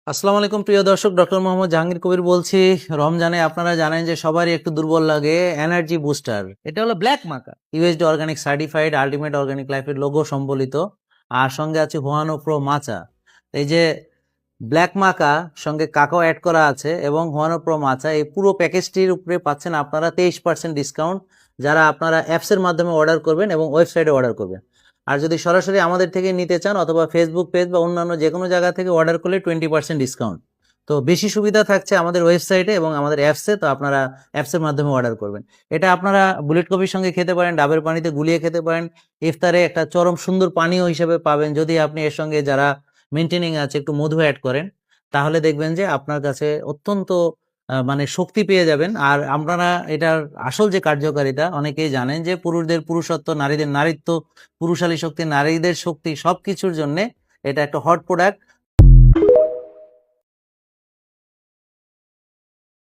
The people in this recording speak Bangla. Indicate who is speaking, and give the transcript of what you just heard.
Speaker 1: আসসালামু আলাইকুম প্রিয় দর্শক, ডক্টর মোহাম্মদ জাহাঙ্গীর কবির বলছি। রমজানে আপনারা জানেন যে সবারই একটু দুর্বল লাগে এনার্জি বুস্টার। এটা হলো black maca, USD organic certified ultimate organic লাইফের লোগো সম্বলিত। আর সঙ্গে আছে হুয়ানো প্রো মাচা। এই যে ব্ল্যাক মাকা সঙ্গে কাকাও অ্যাড করা আছে এবং হুয়ানো প্রো মাচা, এই পুরো প্যাকেজটির উপরে পাচ্ছেন আপনারা 23% ডিসকাউন্ট, যারা আপনারা অ্যাপসের মাধ্যমে অর্ডার করবেন এবং ওয়েবসাইটে অর্ডার করবেন। আর যদি সরাসরি আমাদের থেকে নিতে চান অথবা ফেসবুক পেজ বা অন্যান্য যে কোনো জায়গা থেকে অর্ডার করলে 20% ডিসকাউন্ট। তো বেশি সুবিধা থাকছে আমাদের ওয়েবসাইটে এবং আমাদের অ্যাপসে, তো আপনারা অ্যাপসের মাধ্যমে অর্ডার করবেন। এটা আপনারা বুলেট কফির সঙ্গে খেতে পারেন, ডাবের পানিতে গুলিয়ে খেতে পারেন। ইফতারে একটা চরম সুন্দর পানীয় হিসেবে পাবেন। যদি আপনি এর সঙ্গে যারা মেনটেনিং আছে একটু মধু অ্যাড করেন, তাহলে দেখবেন যে আপনার কাছে অত্যন্ত মানে শক্তি পেয়ে যাবেন। আর আপনারা এটার আসল যে কার্যকারিতা অনেকেই জানেন যে পুরুষদের পুরুষত্ব, নারীদের নারীত্ব, পুরুষালী শক্তি, নারীদের শক্তি, সবকিছুর জন্য এটা একটা হট প্রোডাক্ট।